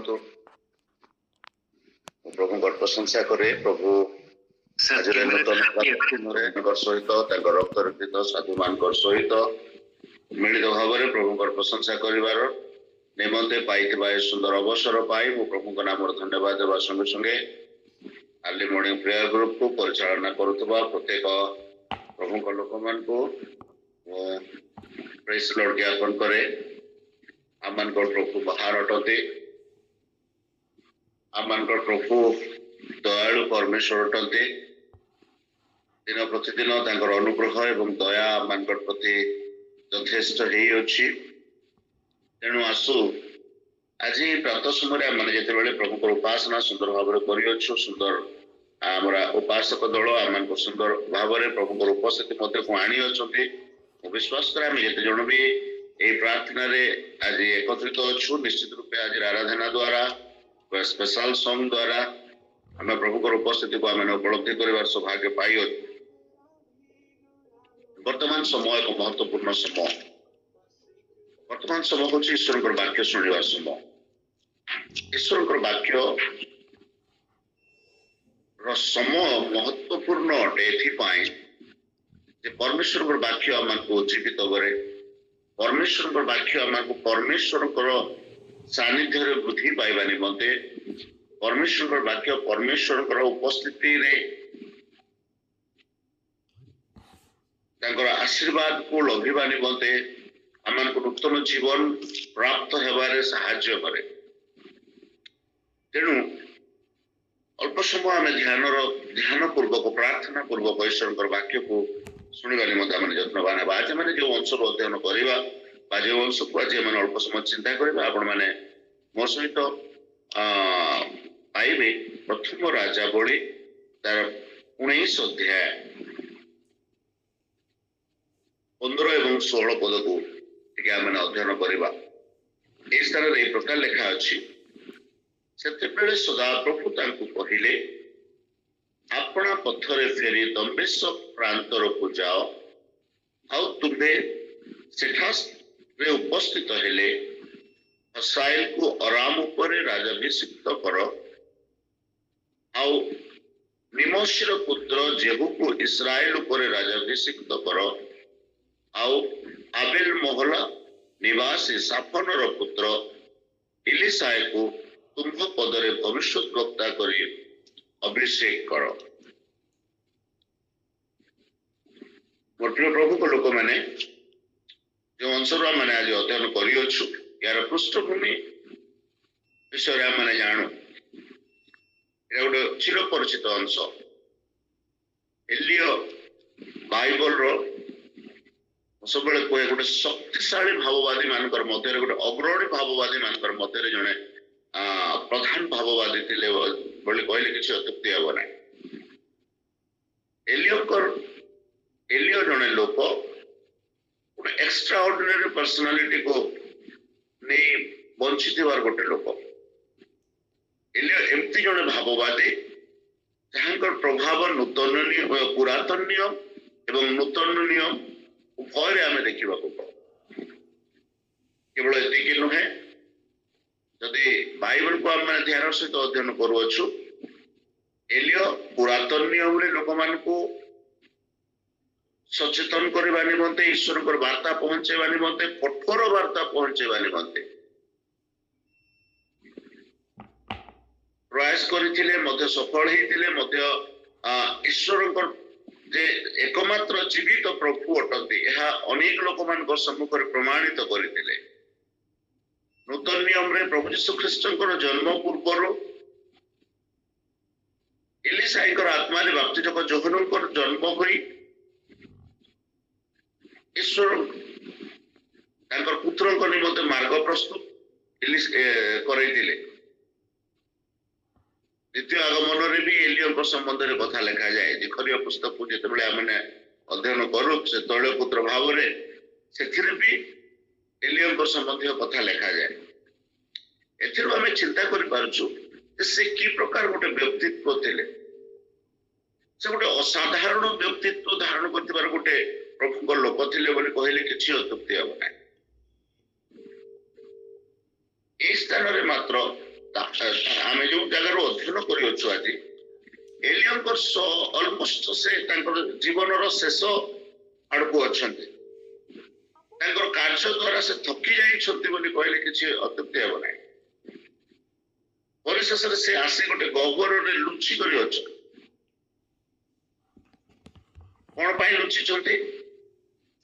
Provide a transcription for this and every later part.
କରନ୍ତୁ। ପ୍ରଭୁଙ୍କ ପ୍ରଶଂସା କରେ। ପ୍ରଭୁ ଆଜିର ନୂତନ ସହିତ ତାଙ୍କ ରକ୍ତ ରକ୍ଷିତ ସାଧୁମାନଙ୍କ ସହିତ ମିଳିତ ଭାବରେ ପ୍ରଭୁଙ୍କର ପ୍ରଶଂସା କରିବାର ନିମନ୍ତେ ପାଇଥିବା ଏ ସୁନ୍ଦର ଅବସର ପାଇ ମୁଁ ପ୍ରଭୁଙ୍କ ନାମରେ ଧନ୍ୟବାଦ ଦେବା ସଙ୍ଗେ ସଙ୍ଗେ ଆର୍ଲି ମର୍ଣ୍ଣିଂ ପ୍ରେୟାର ଗ୍ରୁପକୁ ପରିଚାଳନା କରୁଥିବା ପ୍ରତ୍ୟେକ ପ୍ରଭୁଙ୍କ ଲୋକମାନଙ୍କୁ ପ୍ରେଜ୍ ଲର୍ଡ ଜ୍ଞାପନ କରେ। ଆମମାନଙ୍କର ପ୍ରଭୁ ମହାନ ଅଟନ୍ତି। ଆମମାନଙ୍କର ପ୍ରଭୁ ଦୟାଳୁ ପରମେଶ୍ୱର ଅଟନ୍ତି। ଦିନ ପ୍ରତିଦିନ ତାଙ୍କର ଅନୁଗ୍ରହ ଏବଂ ଦୟା ଆମମାନଙ୍କର ପ୍ରତି ଯଥେଷ୍ଟ ହେଇଅଛି। ତେଣୁ ଆସୁ ଆଜି ପ୍ରାତଃ ସମୟରେ ଆମେ ଯେତେବେଳେ ପ୍ରଭୁଙ୍କର ଉପାସନା ସୁନ୍ଦର ଭାବରେ କରିଅଛୁ, ସୁନ୍ଦର ଆମର ଉପାସକ ଦଳ ଆମମାନଙ୍କୁ ସୁନ୍ଦର ଭାବରେ ପ୍ରଭୁଙ୍କର ଉପସ୍ଥିତି ମଧ୍ୟକୁ ଆଣିଅଛନ୍ତି। ମୁଁ ବିଶ୍ୱାସ କରେ ଆମେ ଯେତେ ଜଣ ବି ଏହି ପ୍ରାର୍ଥନାରେ ଆଜି ଏକତ୍ରିତ ଅଛୁ, ନିଶ୍ଚିତ ରୂପେ ଆଜିର ଆରାଧନା ଦ୍ୱାରା ସ୍ପେଶାଲ ସଙ୍ଗ ଦ୍ୱାରା ଆମେ ପ୍ରଭୁଙ୍କର ଉପସ୍ଥିତିକୁ ଆମେ ଉପଲବ୍ଧି କରିବାର ସୌଭାଗ୍ୟ ପାଇଅଛୁ। ବର୍ତ୍ତମାନ ସମୟ ଏକ ମହତ୍ୱପୂର୍ଣ୍ଣ ସମୟ। ବର୍ତ୍ତମାନ ସମୟ ହେଉଛି ଈଶ୍ୱରଙ୍କର ବାକ୍ୟ ଶୁଣିବା ସମୟ। ଈଶ୍ୱରଙ୍କର ବାକ୍ୟ ର ସମୟ ମହତ୍ୱପୂର୍ଣ୍ଣ ଅଟେ ଏଥିପାଇଁ ଯେ ପରମେଶ୍ୱରଙ୍କର ବାକ୍ୟ ଆମକୁ ଉଜ୍ଜୀବିତ କରେ। ପରମେଶ୍ୱରଙ୍କର ବାକ୍ୟ ଆମକୁ ପରମେଶ୍ୱରଙ୍କର ସାନ୍ନିଧ୍ୟରେ ବୃଦ୍ଧି ପାଇବା ନିମନ୍ତେ, ପରମେଶ୍ୱରଙ୍କର ବାକ୍ୟ ପରମେଶ୍ୱରଙ୍କର ଉପସ୍ଥିତିରେ ତାଙ୍କର ଆଶୀର୍ବାଦକୁ ଲଭିବା ନିମନ୍ତେ ଆମମାନଙ୍କୁ ନୂତନ ଜୀବନ ପ୍ରାପ୍ତ ହେବାରେ ସାହାଯ୍ୟ କରେ। ତେଣୁ ଅଳ୍ପ ସମୟ ଆମେ ଧ୍ୟାନ ପୂର୍ବକ ପ୍ରାର୍ଥନା ପୂର୍ବକ ଈଶ୍ୱରଙ୍କର ବାକ୍ୟକୁ ଶୁଣିବା ନିମନ୍ତେ ଆମେ ଯତ୍ନବାନ ହେବା। ଆଜି ମାନେ ଯେଉଁ ଅଂଶରୁ ଅଧ୍ୟୟନ କରିବା ବା ଯେଉଁ ଅଂଶକୁ ଆଜି ଆମେ ଅଳ୍ପ ସମୟ ଚିନ୍ତା କରିବା, ଆପଣମାନେ ମୋ ସହିତ ପାଇବେ ପ୍ରଥମ ରାଜାବଳୀ ତାର 19 ଅଧ୍ୟାୟ 15 ଏବଂ 16 ପଦକୁ ଟିକେ ଆମେ ଅଧ୍ୟୟନ କରିବା। ଏହି ସ୍ଥାନରେ ଏହି ପ୍ରକାର ଲେଖା ଅଛି, ସେତେବେଳେ ସଦାପ୍ରଭୁ ତାଙ୍କୁ କହିଲେ, ଆପଣା ପଥରେ ଫେରି ଦମ୍ବେଶ ପ୍ରାନ୍ତରକୁ ଯାଅ, ଆଉ ତୁମ୍ଭେ ସେଠାରେ ଉପସ୍ଥିତ ହେଲେ ହସାଏଲକୁ ଅରାମ ଉପରେ ରାଜାଭିଷିକ୍ତ କର, ଆଉ ନିମୋଶର ପୁତ୍ର ଜେହୁକୁ ଇସ୍ରାଏଲ ଉପରେ ରାଜାଭିଷିକ୍ତ କର, ଆଉ ଆବେଲ ମୋହଲା ନିବାସୀ ସାଫନର ପୁତ୍ର ଇଲିସାଏକୁ ତୁମ୍ଭ ପଦରେ ଭବିଷ୍ୟତ ବକ୍ତା କରି ଅଭିଷେକ କର। ମୋର ପ୍ରିୟ ପ୍ରଭୁଙ୍କ ଲୋକମାନେ, ଯେଉଁ ଅଂଶରୁ ଆମେ ଆଜି ଅଧ୍ୟୟନ କରିଅଛୁ, ଏହାର ପୃଷ୍ଠଭୂମି ବିଷୟରେ ଆମେ ଜାଣୁ। ଏହା ଗୋଟେ ଚିରପରିଚିତ ଅଂଶ। ଏଲିୟ ବାଇବଲର ସବୁବେଳେ କୁହେ ଗୋଟେ ଶକ୍ତିଶାଳୀ ଭାବବାଦୀ ମାନଙ୍କର ମଧ୍ୟରେ, ଗୋଟେ ଅଗ୍ରଣୀ ଭାବବାଦୀ ମାନଙ୍କର ମଧ୍ୟରେ ଜଣେ ପ୍ରଧାନ ଭାବବାଦୀ ଥିଲେ ବୋଲି କହିଲେ କିଛି ଅତ୍ୟୁକ୍ତି ହେବ ନାହିଁ। ଏଲିୟ ଜଣେ ଲୋକ, ଗୋଟେ ଏକ୍ସଟ୍ରା ଅର୍ଡିନାରୀ ପର୍ସନାଲିଟିକୁ ନେଇ ବଞ୍ଚିଥିବାର ଗୋଟେ ଲୋକ। ଏଲିୟ ଏମିତି ଜଣେ ଭାବବାଦୀ ଯାହାଙ୍କର ପ୍ରଭାବ ପୁରାତନ ଏବଂ ନୂତନ ନିୟମ ଉଭୟରେ ଆମେ ଦେଖିବାକୁ ପାଉ। କେବଳ ଏତିକି ନୁହେଁ, ଯଦି ବାଇବଲକୁ ଆମେ ଧ୍ୟାନ ସହିତ ଅଧ୍ୟୟନ କରୁଅଛୁ, ଏଲିୟ ପୁରାତନ ନିୟମରେ ଲୋକମାନଙ୍କୁ ସଚେତନ କରିବା ନିମନ୍ତେ, ଈଶ୍ୱରଙ୍କର ବାର୍ତ୍ତା ପହଞ୍ଚେଇବା ନିମନ୍ତେ, କଠୋର ବାର୍ତ୍ତା ପହଞ୍ଚେଇବା ନିମନ୍ତେ ପ୍ରୟାସ କରିଥିଲେ, ମଧ୍ୟ ସଫଳ ହେଇଥିଲେ, ମଧ୍ୟ ଈଶ୍ୱରଙ୍କର ଯେ ଏକମାତ୍ର ଜୀବିତ ପ୍ରଭୁ ଅଟନ୍ତି ଏହା ଅନେକ ଲୋକମାନଙ୍କ ସମ୍ମୁଖରେ ପ୍ରମାଣିତ କରିଥିଲେ। ନୂତନ ନିୟମରେ ପ୍ରଭୁ ଯୀଶୁ ଖ୍ରୀଷ୍ଟଙ୍କର ଜନ୍ମ ପୂର୍ବରୁ ଇଲିସାଇଙ୍କର ଆତ୍ମାରେ ବାପ୍ତିଜକ ଯୋହନଙ୍କର ଜନ୍ମ ହୋଇ ଈଶ୍ୱର ତାଙ୍କର ପୁତ୍ରଙ୍କ ନିମନ୍ତେ ମାର୍ଗ ପ୍ରସ୍ତୁତ କରାଇଥିଲେ। ଦ୍ୱିତୀୟ ଆଗମନରେ ବି ଏଲିୟଙ୍କ ସମ୍ବନ୍ଧରେ କଥା ଲେଖାଯାଏ। ଜିକରିୟା ପୁସ୍ତକକୁ ଯେତେବେଳେ ଆମେ ଅଧ୍ୟୟନ କରୁ, ସେ ତୈଳ ପୁତ୍ର ଭାବରେ ସେଥିରେ ବି ଏଲିୟଙ୍କ ସମ୍ବନ୍ଧୀୟ କଥା ଲେଖାଯାଏ। ଏଥିରୁ ଆମେ ଚିନ୍ତା କରିପାରୁଛୁ ଯେ ସେ କି ପ୍ରକାର ଗୋଟେ ବ୍ୟକ୍ତିତ୍ୱ ଥିଲେ। ସେ ଗୋଟେ ଅସାଧାରଣ ବ୍ୟକ୍ତିତ୍ୱ ଧାରଣ କରିଥିବାର ଗୋଟେ ପ୍ରଭୁଙ୍କ ଲୋକ ଥିଲେ ବୋଲି କହିଲେ କିଛି ଅତ୍ୟୁକ୍ତି ହେବ ନାହିଁ। এই ସ୍ଥାନରେ ମାତ୍ର आमे जो जगार अध्ययन करियो आज एलियनकर ऑलमोस्ट से जीवन शेष आड़क अच्छा कार्य द्वारा से थकी जाइए कहले किसी अत्युक्ति हे ना परिशेष से आसी गोटे गह्वर लुचि कर कौन पाई लुचि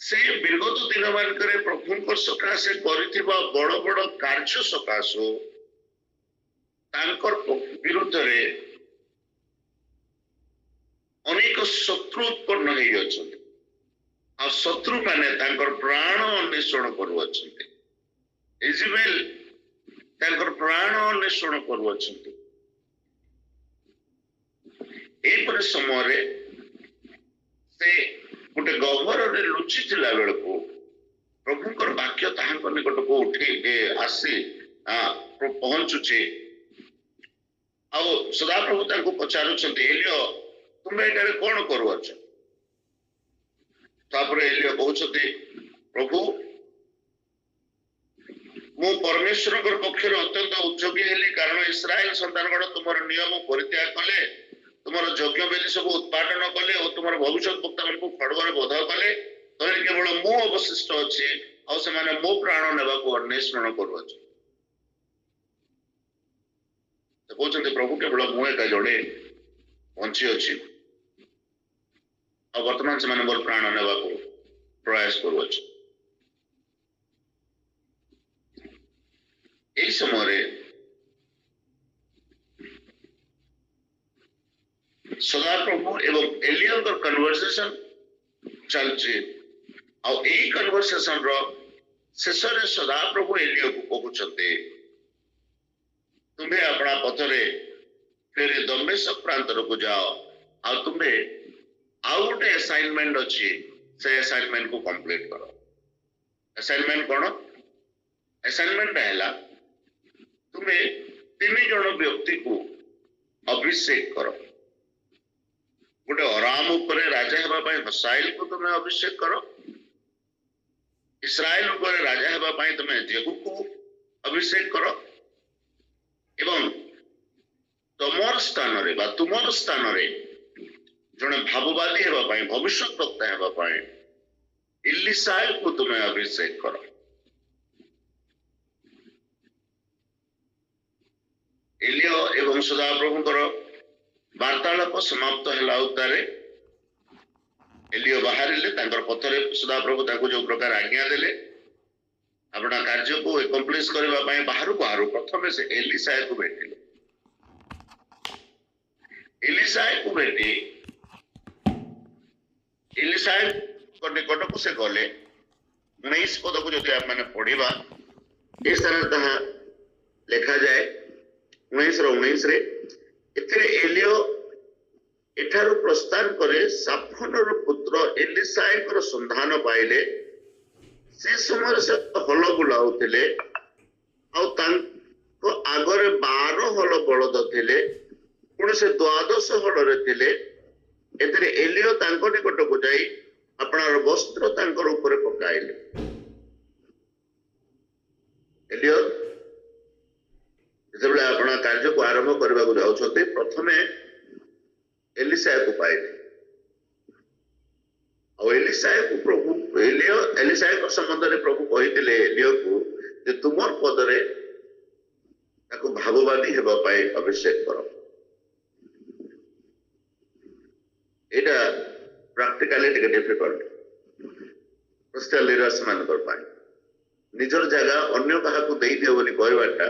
से विगत दिन मानक प्रभु सकाशे बड़ बड़ कार्य सकाशु विरुद्ध अनेक शत्रु उत्पन्न हो शत्रु माने प्राण अन्वेषण करुअछन्ति इजराइल प्राण अन्वेषण करुअछन्ति एपरि समय से गोटे गह्वर लुचि थिला बेलको प्रभुकर वाक्य ताहांकर निकट को उठी आसी पहुंचुचे आ सदा प्रभु तांको पचारुछन्ति एलियो तुम एटारे कोन करुअछ तापर एलियो कहउछन्ति प्रभु मु परमेश्वर पक्षर अत्यंत उद्योगी हेली कारण इस्राएल संतानगण तुमर नियम परित्याग कले तुमर यज्ञ बेदी सब उत्पादन कले और तुमर भविष्य वक्ता को खड़गरे बोध कले तोरे केवल मु अवशिष्ट अछि और से माने मो प्राण नेबा को अन्वेषण करूछ तो कहउछन्ति प्रभु केवल मु एका जोड़े बंची अछि और वर्तमान से माने मोर प्राण नेबा को प्रयास करूछ एई समय सदा प्रभु एवं एलियन कन्वर्सेशन चलছে और यही कन्वर्सेशन रो शेष रे सदा प्रभु एलियो को कहउछन्ते तुम्हें अपना पथरे फिर दमेश्क प्रांत को जाओ और तुम्हें आउ गोटे असाइनमेंट अच्छी से असाइनमेंट को कंप्लीट करो असाइनमेंट कौन असाइनमेंट है तुम्हें 3 जन व्यक्ति को अभिषेक करो गोटे अराम उपरे राजा हेबा पई हसाइल को तुम्हें अभिषेक करो इस्राएल उपरे राजा हेबा पई तुम्हें जेहू को अभिषेक करो एवं तुमर स्थान रे बा तुमर स्थान रे जने भाववादी हेबा पई भविष्य वक्ता हेबा पई इलिसाय को तुम्हें अभिषेक करो एलियो एवं सदा प्रभुकर वार्तालाप समाप्त है उतारे एलियो बाहर पथरे सदा प्रभु जो प्रकार आज्ञा देले अपना कार्य को एकम्प्लिश करने बाहर बाहर प्रथम से एलिसाय को भेटिले एलिसाय को भेटी एलिसाय निकट को से गले 19 पद को जो मैंने पढ़ा इस तरह लिखा जाए 19 रे एलियो एठारु प्रस्थान करे साफनर पुत्र एलिसायकर संधान पाइले से समय से हल बुलाउथिले आउ तांको आगरे 12 हल बलद थिले पुणी से 12 हल रे थिले एतरे एलियो तांको निकट को जाई अपनार वस्त्र तांकर ऊपर पकाइले एलियो जब अपना कार्य को आरंभ करने को जाउछते प्रथमे एलिसाय को पाइले और एलिसाय को प्रभु एलिसाय को संबंध रे प्रभु कहिथिले एलियो को जे तुमर पदरे ताको भाववादी हेबा पाए अभिषेक करो एटा प्रैक्टिकली टिके डिफिकल्ट क्रिस्टियन लीडर्स मान कर पाए निजर जगह अन्य कहा को देई दियो बोली कहबाटा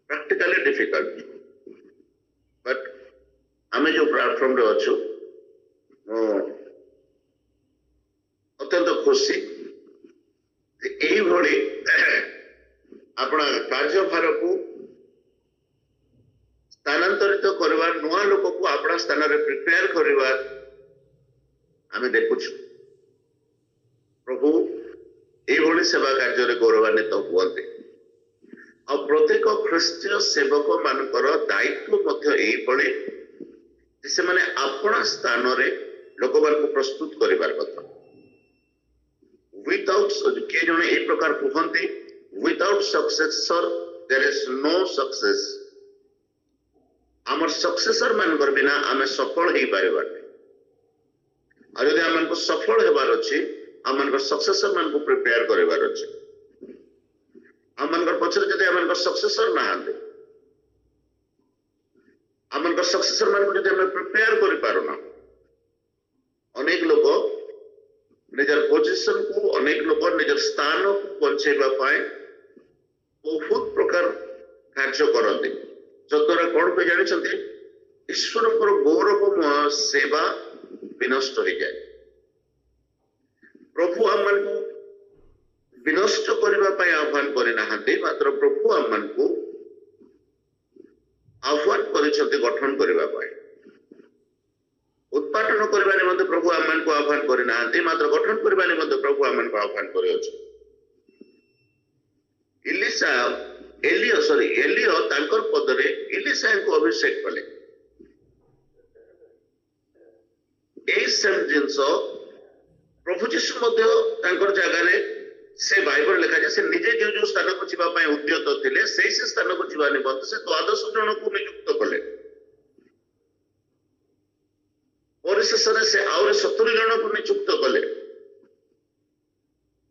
practically difficult but आमे जो प्लेटफॉर्म रे अच्छु अत्यंत खुशी यही भली अपना कार्यभार को स्थानांतरित करवार नुआ लोक को अपना स्थान रे प्रिपेयर करवार आमे देखुछु प्रभु यही भली सेवा कार्य रे गौरवान्वित हुअन्ते और प्रत्येक ख्रीष्टीय सेवक मानकर दायित्व से माने अपना स्थान रे लोक को प्रस्तुत करिवार कथा विदाउट किए जने ए प्रकार कहते without successor there is no success. आमर सक्सेसर मानकर बिना आमे सफल ही पारिबा आ जदि आमन को सफल हेबार अछि आमन को सक्सेसर मान को प्रिपेयर करबार अछि आमन को पछरे जदि आमन को सक्सेसर ना आंदे आमन को सक्सेसर मान को जदि हम प्रिपेयर करि पारुना अनेक लोग निजर पोजिशन को अनेक लोग निजर स्थान को पहुंचेबा पाए बहुत प्रकार कार्य करते जद्वारा कौन पे जानी ईश्वर गौरवमय सेवा विनष्ट हो जाए प्रभु आम को विनष्ट करने आह्वान करना मात्र प्रभु आम को आह्वान कर गठन करने उत्पादन करने निमंते प्रभु आम को आह्वान करना मात्र गठन करने निमंते प्रभु आम को आह्वान कर एलियो तांकर पदरे एलिशा को अभिषेक कले सेम जिनस प्रभु जीशु जगह से बाइबल लिखा जाए से निजे जो जो स्थान को जीवाई उद्यत थे से स्थान को जीवा निमंते से 12 जन को नियुक्त कले परिशेष से आउरी 70 जन को नियुक्त कले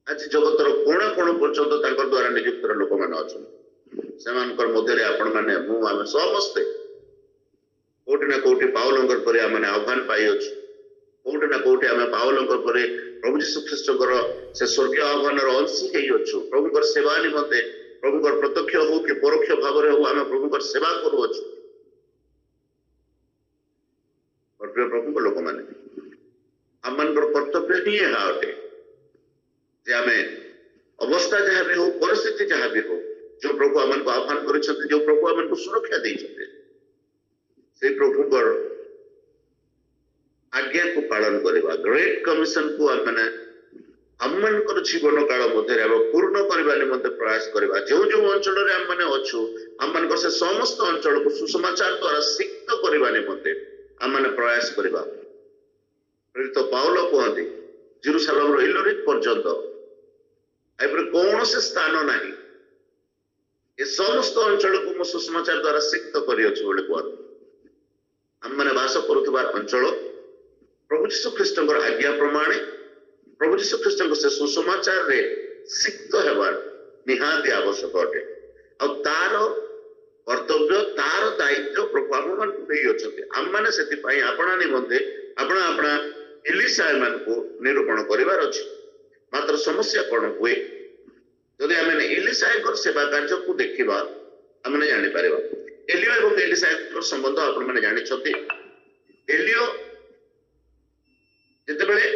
आज जगतर कोण कोण पर्यंत द्वारा नियुक्त लोक मैंने अच्छा से मध्य आपण मैंने आम समस्ते कोटि ना कोटि पाउलंकर पर आम आह्वान पाई कोटि ना कोटि आम पाउलंकर पर प्रभु जीशु ख्रीष्टर से स्वर्गीय आह्वान अंशी हो प्रभुकर सेवा निमंते प्रभुकर प्रत्यक्ष हो कि परोक्ष भाव हो आम प्रभुकर सेवा करुचु प्रिय प्रभु लोक मैंने आम कर्तव्य ही यह अटे जे आम अवस्था जहाँ भी हो परिस्थिति जहाँ भी हो जो प्रभु आमन को आह्वान कर जो प्रभु आमन को सुरक्षा देते से प्रभु आज्ञा को पालन करवा ग्रेट कमिशन को मैंने आमन जीवन काल मध्य पूर्ण करने निमंते प्रयास करवा जो जो अंचल आम मैंने अच्छु आम से समस्त अंचल को सुसमाचार द्वारा सिक्त करने निमंते आम मैंने प्रयास करवा प्रेरित पाउल कहते जेरूसालेम इलोरिक पर्यंत कौन से स्थान ना ये समस्त अंचल को मो सुसमाचार द्वारा सिक्त कर आम मैंने बास करुवा अंचल प्रभु जीशु ख्रीष्ट आज्ञा प्रमाणे प्रभु जीशु ख्रीष्ट से सुसमाचार रे सिक्त होबार निहाती आवश्यक अटे तार कर्तव्य तार दायित्व प्रभु आम मान आम मैंने से आपणा निमंते आपणा आपणा एलिशा मान को निरूपण करिवार अछि मात्र समस्या कौन हुए जदि आम एलिशा सेवा कार्य को देखा आम जापर एलियो और एलिशा संबंध आपण मैंने जानते एलियो जितेबले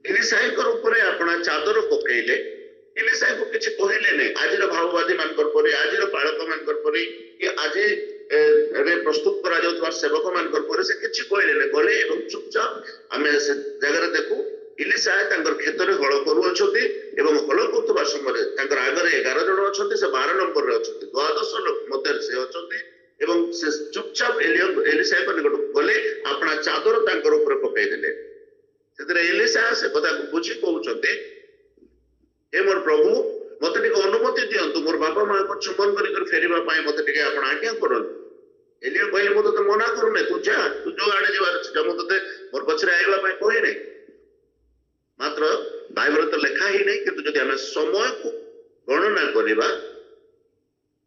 एलिशा अपना चादर पकईले एलिशा को किसी कहले नहीं आज भाववादी मान आज बालक मान कि आज प्रस्तुत करा सेवक मान से किसी कहले नहीं गले चुपचाप आम से जगह देखू इलिशा क्षेत्र में हल करुँचे हल कर समय आगे 11 जन अच्छा से 12 नंबर अच्छा 12 मध्य से अच्छा से चुपचाप एलिशा निकट गले अपना चादर पकईदे से एलिशा से कथा बुझी कहते हे मोर प्रभु मत अनुमति दिंतु मोर बापा माँ को चुंबन कर फेरवा मत आज्ञा कर एलियो कहले मुझे मना करूना तू जा तू जो आड़े जा मुझे मोर पचरे आइबा कही नहीं मात्र बाइबल तो लिखा ही नहीं कि जब आम समय को गणना करवा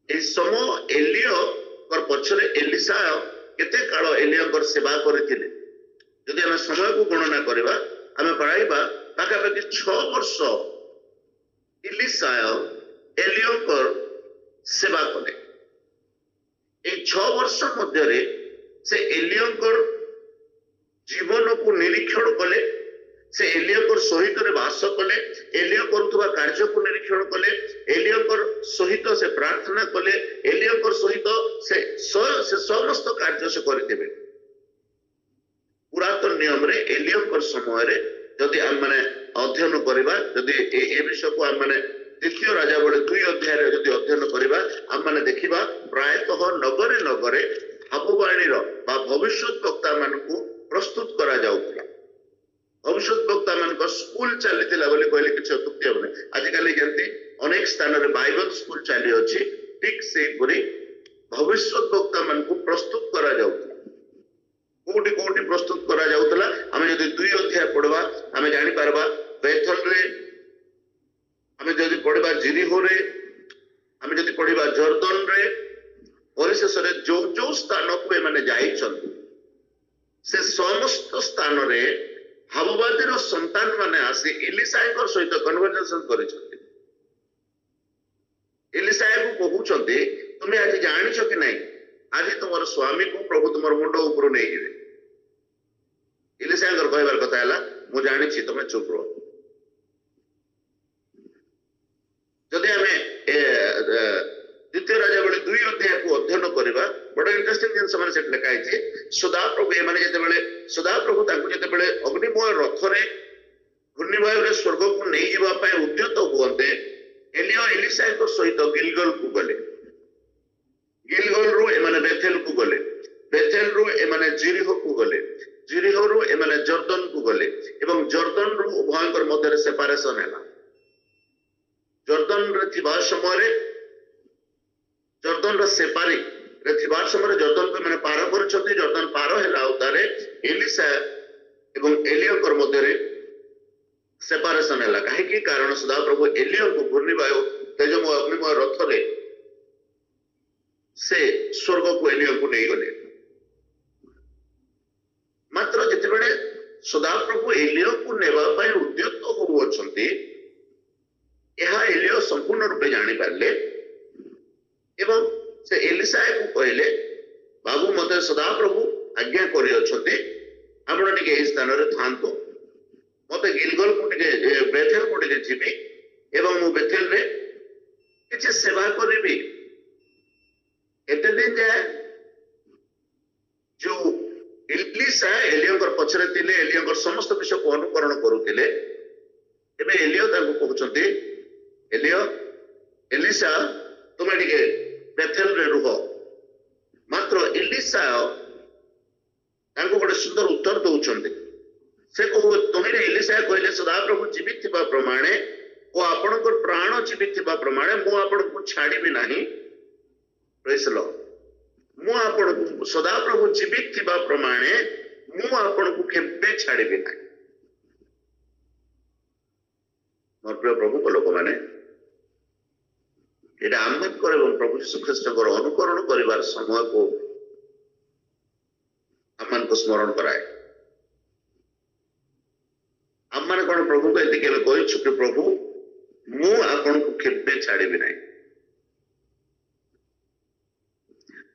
समय एलियो पछरे एलिशा केते काल एलियो सेवा करते जदि आम समय को गणना करवा आम पाइबा पाखापाखि 6 वर्ष एलिशा एलियो सेवा कले 6 वर्ष मध्य से एलियो जीवन को निरीक्षण कले से एलियो सहित बास कले एलियो करुवा कार्य को निरीक्षण कले एलियो सहित से प्रार्थना कले एलियो सहित से समस्त कार्य से करते पुरातन नियम रे एलियो समय जदि आम मैंने अध्ययन करवा जदि ए विषय को आम मैंने द्वितीय राजावली 2 अध्याय जदि अध्ययन करवा आम मैंने देखा प्रायतः नगरे नगरे भाववाणी भविष्य वक्ता मान को प्रस्तुत करा जाउतला भविष्य वक्ता मान स्कूल चली कहले किसी अत्युक्ति हम आजिकल जमी अनेक स्थान में बाइबल स्कूल चली अच्छी ठीक से भविष्य वक्ता मान को प्रस्तुत करा जाउतला कोटी कोटी प्रस्तुत करा जाउतला हमें जदि 2 अध्याय पढ़वा हमें जानि पारबा बेथल रे हमें जदि पढ़वा जिरिहो रे हमें जदि पढ़वा जर्दन रे परिशेष रे जो जो स्थान को माने जाइछंती से समस्त स्थान रे हबवादीर संतान माने आसी एलिसाकर सहित कन्वर्सेशन करिछंती एलिसाया को कहउछंती तुमे आज जानिछ कि नहीं आज तुमर स्वामी को प्रभु तुमर मुंड ऊपर नहीं जिवे एलिसाया कहबार कथा हला मु जानिछि तुमे चुप रहो जदि हमें द्वितीय राजावली 2 अध्याय को अध्ययन करबा बड़ा इंटरेस्टिंग जिन समय सेट लिखा है सदाप्रभु ए माने जेतेबेले सदाप्रभु तांको जेतेबेले अग्निमय रथ रे घूर्णिवायु रे स्वर्ग को नहीं जीवा पाए उद्यत हुअन्ते एलिया एलिसाया को सहित गिलगल को गले गिलगल रु ए माने बेथेल को गले बेथेल रु ए माने जिरिहो को गले जिरिहो रु ए माने जर्दन को गले एवं जर्दन रु उभयंकर मध्य सेपरेशन हैला जर्दन रे थिबा समय रे जर्दन रो सेपारी रे थिबार समय जर्दन को माने पार करछथि जर्दन पार हैला उतारे एलिसा एवं एलियाकर मध्य रे सेपरेशन हैला काहे कि कारण सदा प्रभु एलिया को घूर्णिवायु तेजमय अग्निमय रथ रे से स्वर्ग को एलिया को नहीं गले मात्र जेतेबेले सदा प्रभु एलिया को नेबा पय उद्यत हो अछंती एहा एलिया संपूर्ण रूपे जानि पारले एवं से एलिसाया को कहले बाबू मते सदा प्रभु आज्ञा करि अछते आपण टिके ए स्थान रे थांतो मते गिलगल को टिके बेथेल को टिके जिबी एवं मु बेथेल रे किछ सेवा करबी एते दिन जाय जो एलिसा एलियाकर पछरे तिले एलियाकर समस्त विषय को अनुकरण करूतिले एबे एलिया ताको कहउछंती एलिया एलिसा तुमे टिके बेथेल रे रुह मात्र एलिसा ताको गोटे सुंदर उत्तर दउछंती से कहू तुमे एलिसा कहले सदा प्रभु जीवित थिबा प्रमाणे ओ आपनकर प्राण जीवित थिबा प्रमाणे मु आपन को छाडी भी नाही प्रेज लॉर्ड मु आपन को सदा प्रभु जीवित थिबा प्रमाणे मु आपन को केबे छाडी भी नाही मोर प्रिय प्रभु को लोक माने एटा आम्बेडकर एवं प्रभु यीशु ख्रीष्टकर अनुकरण करिवार समय को आमान को स्मरण कराए आमान कोन प्रभु को एति केबे कहि छु प्रभु मु आपन को केबे छाडीबि नाही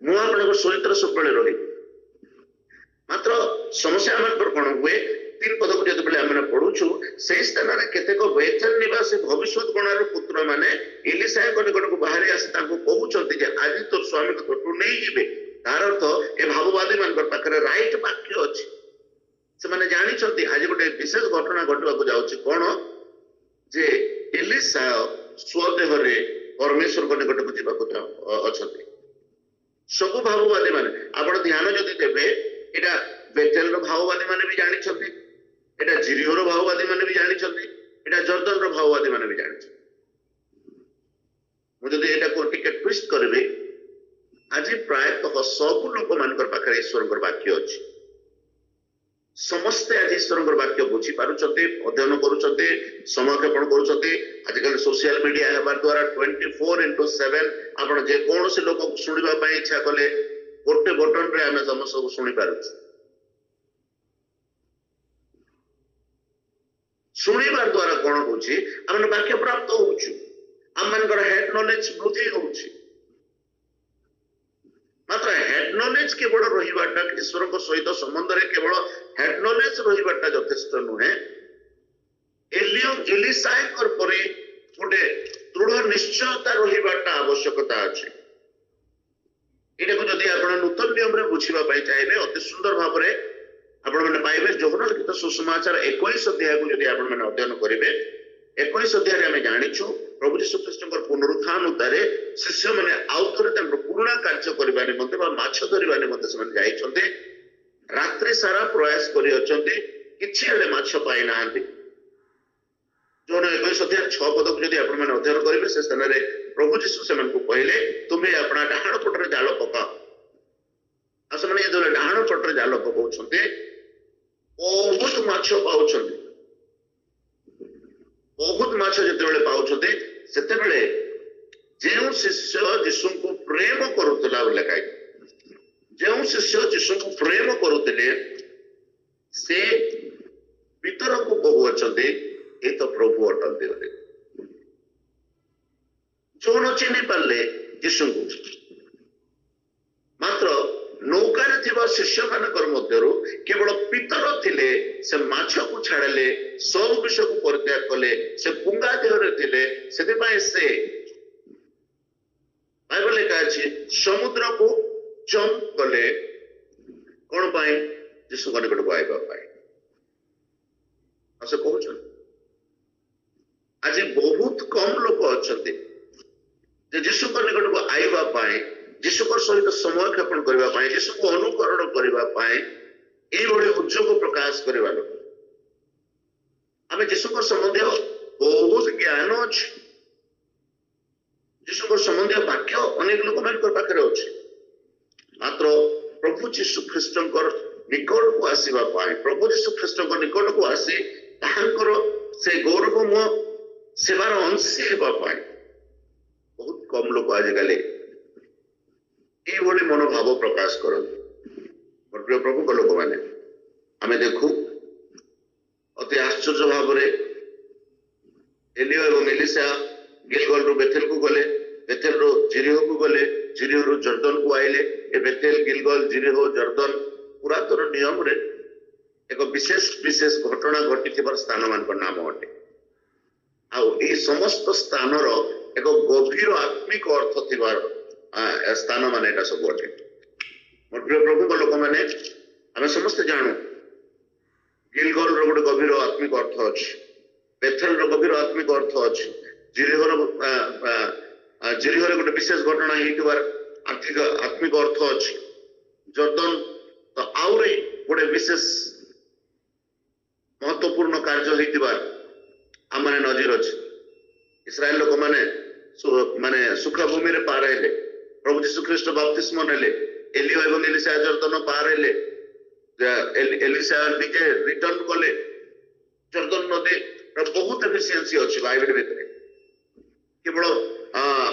मु आपन को सहित सबले रही मात्र समस्या आमान पर कोन हुए 3 पद को जदि बेले हमने पढुछु से स्थान रे केतेक बेथेल निवासी भविष्यत गणर पुत्र माने एलिसा को निकट को बाहरी आसी ताको कहउछंती जे आज तो स्वामी को तोटू नहीं जिवे तार अर्थ ए भाववादी मानकर पाखरे राइट वाक्य अछि से माने जानि छथि आज गोटे विशेष घटना घटवा को जाउछि कोन जे एलिसा स्वदेह रे परमेश्वर को निकट को जीवा को अछथि सब भाववादी माने आपण ध्यान जदि देबे एटा बेथेल रो भाववादी माने भी जानि छथि एटा जिरिहो रो भाववादी माने भी जानि छथि एटा जर्दन रो भाववादी माने भी जानि छथि मु जदि एटा को टिके ट्विस्ट करबे आज प्रायतः सब लोक मानकर पाखरे ईश्वरकर वाक्य अछि समस्त आज ईश्वरकर वाक्य बुझी पारुछते अध्ययन करूछते समाक्षेपण करूछते आजकल सोशल मीडिया हेबार द्वारा 24/7 आपण जे कोन से लोक सुनिबा पई इच्छा कले गोटे बटन रे हमें समस्त को सुनि पारुछ सुनिबार द्वारा कोन होछि हमन वाक्य प्राप्त होछु हमनकर हेड नॉलेज वृद्धि होछि मात्र हेड नॉलेज केवल रहिबाटा ईश्वर को सहित संबंध रे केवल हेड नॉलेज रहिबाटा यथेष्ट नुहे एलिसाकर परे गोटे दृढ़ निश्चयता रहिबाटा आवश्यकता अछि एटा को जदि आपण नूतन नियम रे बुझिबा पाई चाहेबे अति सुंदर भाव रे आपण माने पाइबे जोहन लिखित सुसमाचार 21 अध्याय को जदि आपण माने अध्ययन करिवे 21 अध्याय रे हमें जानिछु प्रभु यीशु ख्रीष्टकर पुनरुत्थान उतारे शिष्य माने आउथरे तंत्र पुराना कार्य करबा निमंते बा माछ धरिबा निमंते से जाई छते रात्रि सारा प्रयास करि अछंती किछि हेले माछ पाई नाहंती जोन 21 अध्याय 6 पद को जदि आपण माने अध्ययन करिवे से स्थान रे प्रभु जीशु से कहले तुम्हें अपना डाहाण पटरे जाल पकाओ आ से जो डाहाण पटरे जाल पकाउं बहुत माछ पाउं बहुत माछ जिते पाउं से जो शिष्य जीशु को प्रेम करुला लिखाई जो शिष्य जीशु को प्रेम करुले से भीतर को कहुचे ये तो प्रभु अटंती जो न चिन्ह पारे जीशु को मात्र नौकार शिष्य मानकर मध्यरु केवल पितर थिले से माछ को छाड़ले सब विषय को परित्याग कले से पुंगा देहरे थिले से बाइबल लिखा अछि समुद्र को जंप कले कौन पाए जीशु निकट को आइबा पाए से कहउछन आज बहुत कम लोग अछंती जे जीशु निकट को आइबा पाए जीशु सहित समय क्षेपण करबा पाए जीशु को अनुकरण करबा पाए ए बड़े उद्योग प्रकाश करबा लोक आमे जीशु संबंधी बहुत ज्ञान अछि जीशु संबंधी वाक्य अनेक लोक मान पाखे अच्छे मात्र प्रभु जीशु ख्रीस्ट निकट को आसवा प्रभु जीशु ख्रीस्ट निकट को आसी से गौरवमय सेवार अंशी होगा बहुत कम लोग आजिकल ये मनोभाव प्रकाश करते प्रिय प्रभु को लोक मैंने आम देखू अति आश्चर्य भाव एलियो एवं एलिशा गिलगल रु बेथेल को गले बेथेल रु जिरिहो को गले जिरिहो रु जर्दन को आइले ए बेथेल गिलगल जिरिहो जर्दन पुरातन नियम रे एक विशेष विशेष घटना घटी स्थान मान नाम अटे आ समस्त स्थान एक गभीर आत्मिक अर्थ थिबार स्थान मान एटा सब अटे मोर प्रिय प्रभु को लोक मैंने आम समस्त जानू गिलगल रो गोटे गभीर आत्मिक अर्थ अच्छी बेथेल रो गभीर आत्मिक अर्थ अच्छी जिरिहर गोटे विशेष घटना आर्थिक आत्मिक अर्थ अच्छी जर्दन तो आउरी गोटे विशेष महत्वपूर्ण कार्य आम मैंने नजर अच्छे इस्राएल लोक माने सुखा भूमि रे पार हेले प्रभु जीशु ख्रीस्ट बपतिस्मा नेले एलियो एवं एलिशा जर्दन पार हेले एलिशा निजे रिटर्न कले जर्दन नदी बहुत एफिशिएंसी अच्छी बाइबल भितर केवल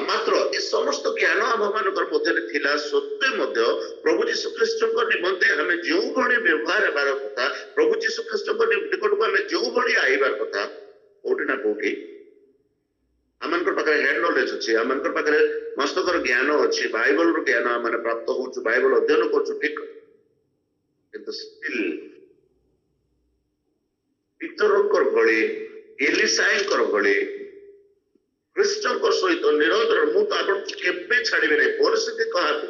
मात्र ये समस्त ज्ञान आम मान मध्य सत्वे प्रभु जीशु ख्रीस्ट निमंते आम जो भाई व्यवहार होबार कथा प्रभु जीशु ख्रीस्ट निकट को आम जो भाई आईबार कथा कौटी ना कौटी आम पाखे हेड नॉलेज अच्छी आम पाखे मस्तकर ज्ञान अच्छी बाइबल ज्ञान आम प्राप्त हो बाइबल अध्ययन कर ठीक स्टिल पितरंकर भली एलिसाईंकर भली ख्रीस्ट सहित निरंतर मुझे छाड़ी ना परिस्थिति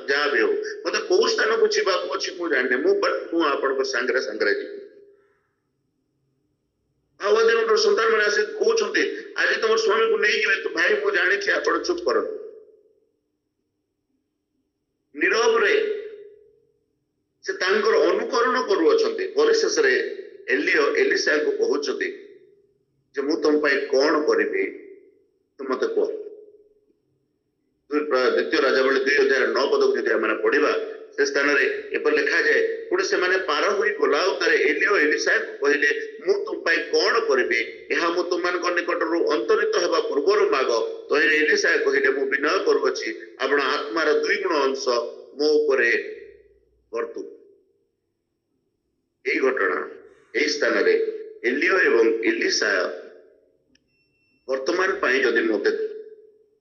जहाँ भी हो मत कौ स्थान को जीवाक अच्छी मुझे जाने मुझे सांगे सांगे जी सन्तान मैंने आस कहते आज तुम स्वामी को नहीं जाए तो भाई मुझे जानी आप चुप कर नीरव रे से अनुकरण करुशेष एलियो एलिशा को कहते मु तुम कौन करी तुम मत कह द्वितीय राजावली 2009 पद को जब पढ़ा से स्थान एपर लिखा जाए पुणी से पार हो गला एलियो एलिशा कहले मु तुम कौन करी यह तुम निकट अंतरित होगा पूर्वर माग तो एलिशा कहले मु विनय करुच्ची आपण आत्मार 2 गुण अंश मो उपरे वर्तु यही घटना यही स्थान एलियो एवं एलिशा वर्तमान जदि मत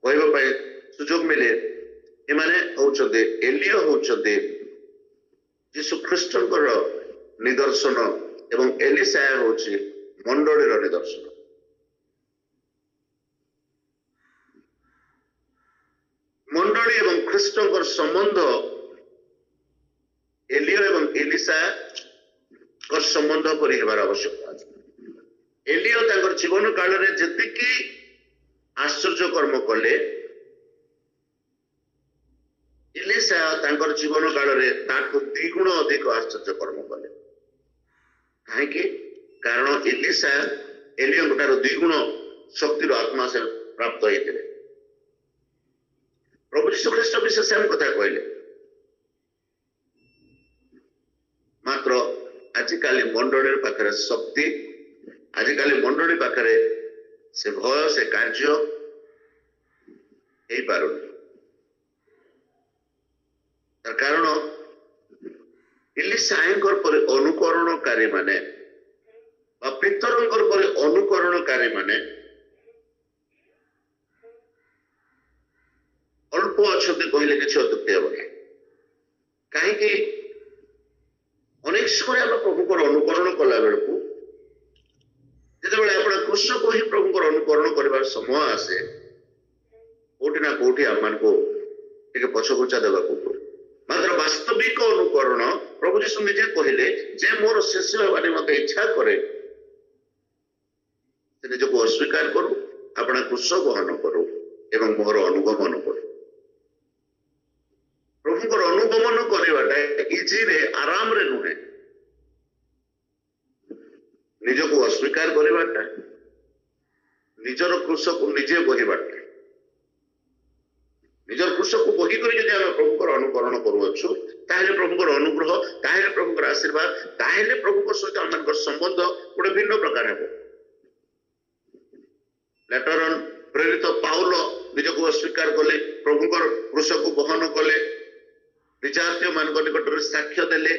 कहवाई सुजोग मिले एमाने एलियो होउछते जीशु ख्रीस्ट निदर्शन एवं एलिशा होउछि मंडलीर निदर्शन मंडली एवं ख्रीस्ट संबंध एलियो एवं एलिशा संबंध पर हेबार आवश्यकता अछि एलियो तांकर जीवन काल रे जतिकी आश्चर्य कर्म कले एलिशा तांकर जीवन काल रे ताठु 2 गुण अधिक आश्चर्य कर्म कले कहीं कारण एलिशा एलियो ठार 2 गुण शक्तिर आत्मा से प्राप्त होते प्रभु यीशु ख्रीष्ट भी से सेम कथा कहले मात्र आजिकाली मंडली पाखरे शक्ति आजिकाली मंडली पाखरे से भय से कार्य हो पार तार कारण इलिशायर पर अनुकरणकारी माने पितरंकर पर अनुकरणकारी माने अल्प अच्छा कहले कि अत्युक्ति हम कहीं अनेक समय आम प्रभु को अनुकरण कला बेलू जो आप कृष्ण को ही प्रभु को अनुकरण कर समय आसे कोटि ना कोटि आम को पछघुचा देवा मात्र वास्तविक अनुकरण प्रभु जीशु निजे कहले जे मोर शिष्य होने मत इच्छा करे निजक अस्वीकार करू अपना क्रूश बहन करू एवं मोर अनुगमन करू प्रभु को अनुगमन करवाटा इजी रे आराम रे नुहे निजक अस्वीकार करवाटा निजर क्रूश को निजे बहिबाटा निजर क्रूश को बही कर प्रभु को अनुकरण करुछु ताहेले प्रभु को अनुग्रह ताहेले प्रभु को आशीर्वाद ताहेले प्रभु को सहित आम संबंध गोटे भिन्न प्रकार है लेटर ऑन प्रेरित पाउल निजक अस्वीकार कले प्रभु क्रूश को बहन कले विजातीय मान निकट साक्ष्य देले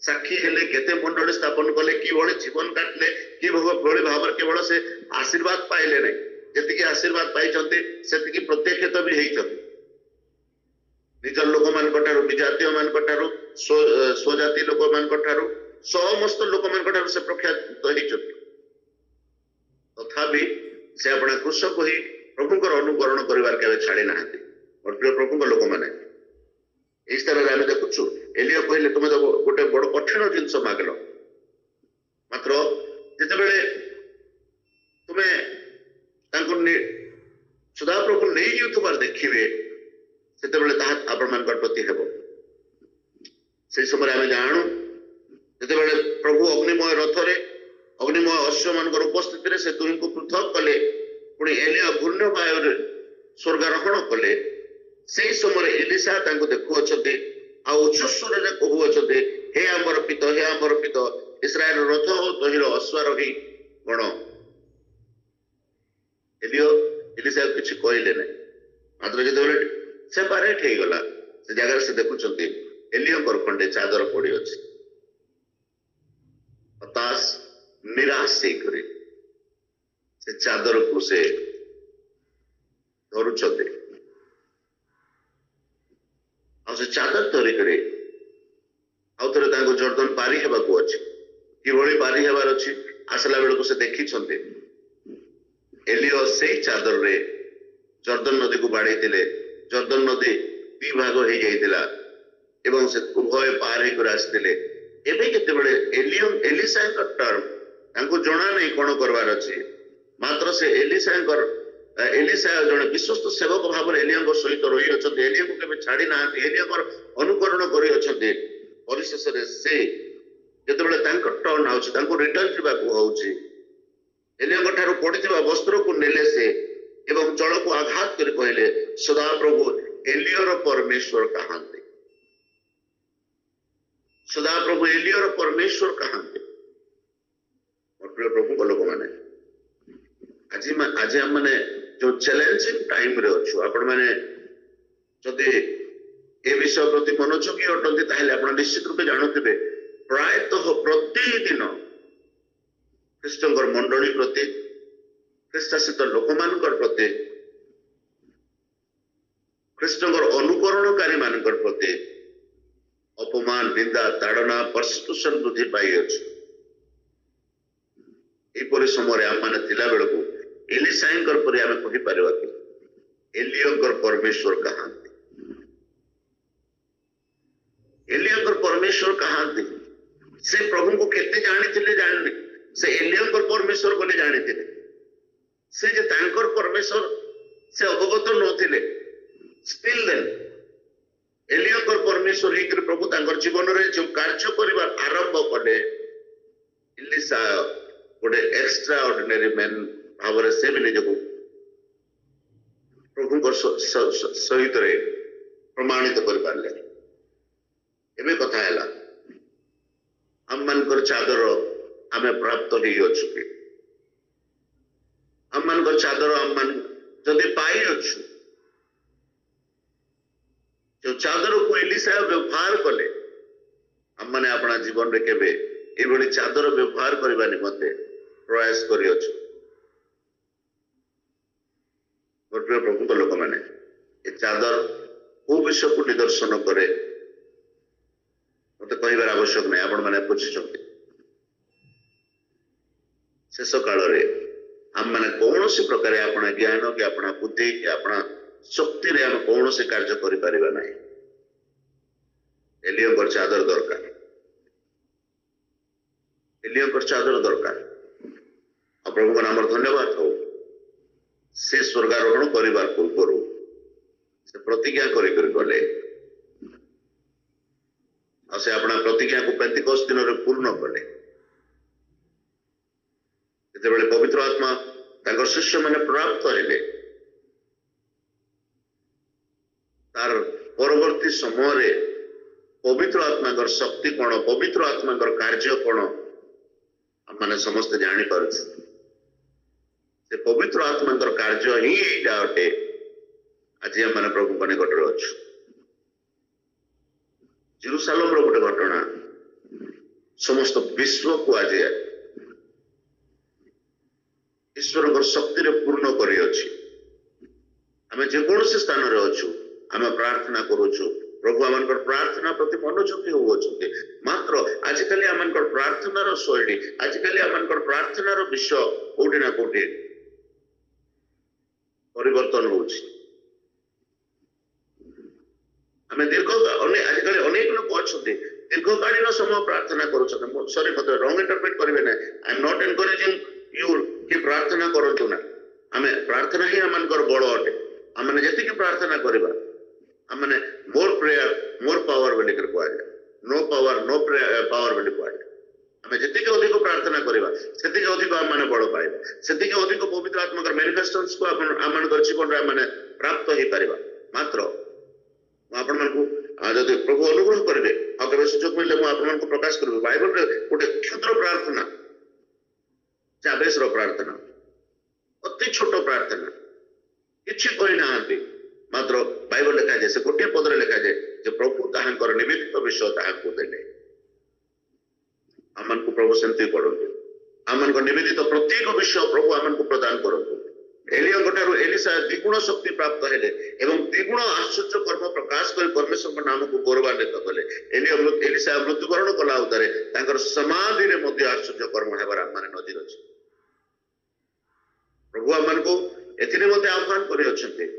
साक्षी हेले केते मंडली स्थापन कले कि जीवन काटले कि भाव केवल से आशीर्वाद पाइले नहीं जी आशीर्वाद पाई से प्रत्यक्षित भी होती निज लोक मान विजातीय मान स्वजाति लोक मान समस्त लोक मान से प्रख्यात होती तथापि से अपना क्रूश को ही प्रभु अनुकरण कर छाड़ी ना प्रिय प्रभु लोक मैंने इस तरह आम देखुचु एलिया कहले तुम तो गोटे बड़ कठिन जिनस मागल मात्र जिते तुम्हें सदाप्रभु नहीं जाऊबार देखिए से आपण मान प्रति हेब से समय आम जानू जिते प्रभु अग्निमय रथरे अग्निमय अश्व मान उपस्थित से तुम को पृथक कले पुणी एलिया घूर्ण वायु स्वर्गारोहण कले से समय एलिशा देखु उच्च स्वर कहू हे आमर पित इस्राएल रथ तहिर अश्वारोही गण एलिशा किसी कहले ना मात्र जो सेपारेट हो गला से जगह से देखुं एलियर खंडे चादर पड़ी अच्छे हताश निराश से चादर को से धरुच से चादर धरिक आउ थे जर्दन पारी हेबाक अच्छे कि पारी हेबार अच्छी आसला बेलू से देखी एलियो से चादर रे जर्दन नदी को बाड़े जर्दन नदी दी भाग हो जाइतिला एवं से उभय पार होकर आसते एवं केतबेले एलिशा टर्म तांको जना नहीं कौन करवार अच्छे मात्र से एलिशा जड़े विश्वस्त सेवक भाव एलिया सहित रही अच्छा एलिया को केबे छाड़ी ना एलिया अनुकरण करी परिशेष से जितेबाला टर्न आउट रिटर्न जावाक एलिया ठार पड़ता वस्त्र को नेले से एवं जल को आघात कर कहले सदा प्रभु एलियर परमेश्वर कहते सदा प्रभु एलियर परमेश्वर कहते प्रिय प्रभु लोक मैंने आज हम मैंने जो चैलेंजिंग टाइम रे अच्छु आपण मैंने जदि ए विषय प्रति मनोयोगी अटंती ताहले आपण निश्चित रूपे जानुथिबे प्रायतः प्रतिदिन ख्रीष्टंकर मंडली प्रति ख्रीष्टाश्रित लोक मानकर प्रति ख्रीष्टंकर अनुकरणकारी मानकर प्रति अपमान निंदा ताड़ना परसिक्यूशन वृद्धि पाई अछि एपरि समय आम माने थिला बेलको एलिशायर पर आम कहि पारबा कि एलियर परमेश्वर कहते एलियर परमेश्वर कहते से प्रभु को केते जानी जाननी से एलियर परमेश्वर बोले जानी से जे तांकर परमेश्वर से अवगत नथिले स्टिल देन एलियर परमेश्वर ही प्रभु तांकर जीवन रे जो कार्य करिबा आरंभ कले एलिशा गोटे एक्स्ट्रा ऑर्डिनरी मैन भाव से भी निजक प्रभु सहित प्रमाणित कर पारे एबे कथा है हम मान चादर आमे प्राप्त हो हम मान चादर आम मान जदि पाई अच्छु जो चादर को एलिसा व्यवहार कले हम मैंने अपना जीवन रे केबे एभली चादर व्यवहार करबा निमंते प्रयास करि अछि प्रिय प्रभु को लोक माने ए चादर को विषय को निदर्शन करे मते कहबार आवश्यक नहीं आपण माने बुझिछथि शेष काल रे हम माने कौन सी प्रकार अपना ज्ञान कि अपना बुद्धि कि अपना शक्ति रे हम कौन से कार्य करि परिबा नहीं एलियंकर चादर दरकार एलियंकर चादर दरकार आ प्रभु का नाम धन्यवाद हो से स्वर्गारोहण करिबार पूर्व से प्रतिज्ञा करि गले आ से अपना प्रतिज्ञा को 35 दिन रे पूर्ण कले जेतेबेले पवित्र आत्मा ताकर शिष्य माने प्राप्त हेले तार परवर्ती समय रे पवित्र आत्मा शक्ति कौन पवित्र आत्मा कार्य कौन मैंने समस्त जानी पार से पवित्र आत्मा कार्य ही यहाँ अटे आज आम मैंने प्रभु निकट अच्छु जेरूसालेम रो गोटे घटना समस्त विश्व को आज ईश्वर शक्ति रे पूर्ण करी अछि आमे जेकोसी स्थान रे अच्छु आमे प्रार्थना करूछु प्रभु आम प्रार्थना प्रति मनोযোगी होउछन्ते मात्र आजिकल आम प्रार्थनार शैली आजिकल आम प्रार्थनार विषय कोठी ना कोठी परिवर्तन होउछि आम दीर्घ आजिकल अनेक लोक अच्छे दीर्घकालीन समय प्रार्थना करूछन्ते सॉरी मत रॉन्ग इंटरप्रेट करिवे ना I am not encouraging you कि प्रार्थना करंतु ना आमे प्रार्थना ही आम बड़ अटे आम जति प्रार्थना करबा आमने मोर प्रेयर मोर पावर बोली कर कह जाए नो पावर नो पावर बोली कह जाए आम जी अधिक प्रार्थना करवा से अधिक आम मैंने बड़ पाइबा से अधिक पवित्र आत्मा मैनिफेस्टेशंस को आम जीवन में प्राप्त हो पार मात्र आपण जब प्रभु अनुग्रह करेंगे आगे सुजोग मिले मुझे प्रकाश करी बाइबल गोटे क्षुद्र प्रार्थना जाबेस प्रार्थना अति छोट प्रार्थना किसी कहना मात्र बाइबल लिखा जाए से गोटे पदर लिखा जाए जो प्रभु ताहांकर निवेदित विषय ताहांको देले आमन को प्रभु सेमती करंतु आमन को निवेदित प्रत्येक विषय प्रभु आमन को प्रदान करंतु एलिया एलिसा द्विगुण शक्ति प्राप्त हेले एवं द्विगुण आश्चर्य कर्म प्रकाश कर परमेश्वर नाम को गौरवान्वित कले एलिसा मृत्युवरण कला उतारे तांकर समाधि रे मध्य आश्चर्य कर्म हेबार आम माने नजर अछि प्रभु आमन को एथिने मते आह्वान करि अछन्ते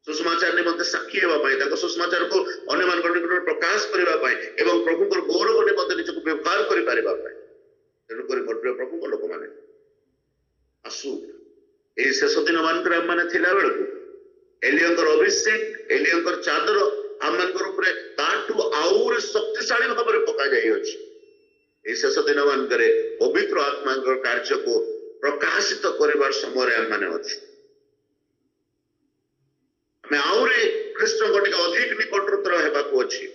सुसमाचार निमंते साक्षी होगा सुसमाचार को अन्य निकट प्रकाश करने एवं प्रभु गौरव निमंते निजक व्यवहार कर तेणुक प्रिय प्रभु लोक मैंने आसु यही शेष दिन मानक मैंने थिला बेलू एलियंकर अभिषेक एलियंकर चादर आम ताठू आउर शक्तिशाली भाव में पका जाइए शेष दिन मानक पवित्र आत्मा कार्य को प्रकाशित कर समय आम मैंने अच्छे आहरी कृष्ण को अधिक निकटतर होगा अच्छी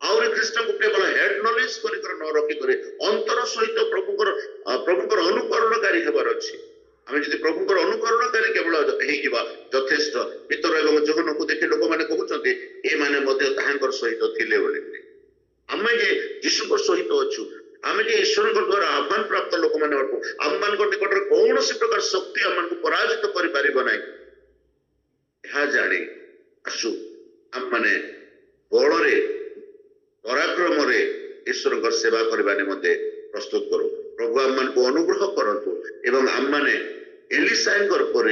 आहरी कृष्ण को केवल हेड नॉलेज कर न रखिक अंतर सहित प्रभुकर अनुकरणकारी होबार अच्छी आम जब प्रभुकर अनुकरणकारी केवल यथेष्ट पितर एवं जहन को देखि लोक मैंने कहते ये मैंने सहित थिले आम जे यीशु सहित अच्छु आम जे ईश्वर द्वारा आह्वान प्राप्त लोक मैंने आम मान निकट कौन प्रकार शक्ति आम पराजित कर जानी आसु आम मैंने बल पराक्रम ईश्वर सेवा करने निमंते प्रस्तुत करूँ प्रभु आम मान को अनुग्रह करंतु एवं आम मैंने एलिसांकर पर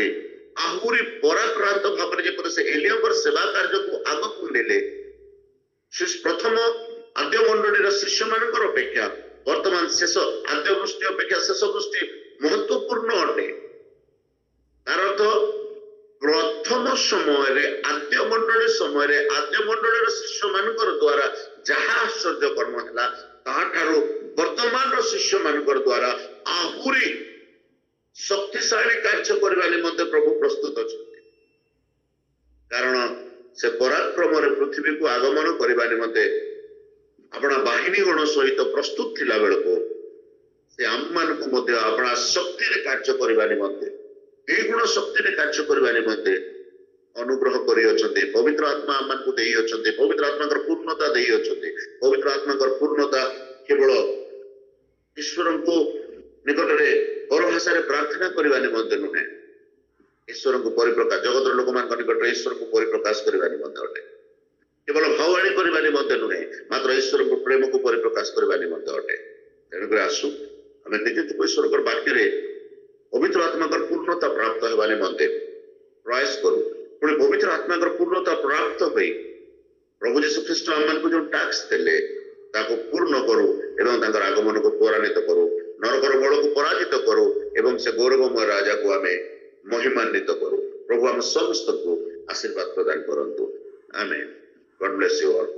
आहरी पराक्रांत भाव में से एलियंकर सेवा कार्य को आग को नेले प्रथम आद्य मंडली शिष्य मान अपेक्षा वर्तमान शेष आद्य गोष्ठी अपेक्षा शेष गोष्ठी महत्वपूर्ण अटे तार अर्थ प्रथम समय आद्य मंडली समय आद्य मंडली शिष्य मान द्वारा जहाँ आश्चर्य कर्म है वर्तमान शिष्य मान द्वारा आहरी शक्तिशाली कार्य करने निमंते प्रभु प्रस्तुत अच्छा कारण से पराक्रम पृथ्वी को आगमन करने निमंते अपना बाहिनी गण सहित प्रस्तुत थिला बेल को से आम मान को अपना शक्ति रे कार्य करने निमंते द्विगुण शक्ति रे कार्य करने निमंते अनुग्रह करी पवित्र आत्मा आम मान को देई अछंते पवित्र आत्मा कर पूर्णता देई अछंते पवित्र आत्मा कर पूर्णता केवल ईश्वर को निकट रे पर भाषा रे प्रार्थना करने निमंते नुहे ईश्वर को परिप्रकाश जगत लोक मान निकट रे ईश्वर को परिप्रकाश करने निमंते अटे केवल भावाणी करने निमंते नुहे मात्र ईश्वर को प्रेम को परिप्रकाश करने निमंते अटे तेणुकर आसु आम निजे ईश्वर कर वाक्य पवित्र आत्मा कर पूर्णता प्राप्त होगा निमंते प्रयास करूँ पुणी पवित्र आत्मा कर पूर्णता प्राप्त हुई प्रभु जीशु ख्रीष्ट आम मान को जो टैक्स देले ताको पूर्ण करू एवं तांकर आगमन को त्वरान्वित करू नरकर बल को पराजित करू एवं से गौरवमय राजा को आम महिमान्वित करू प्रभु आम समस्त को आशीर्वाद प्रदान करंतु आमेन गॉड ब्लेस यू ऑल।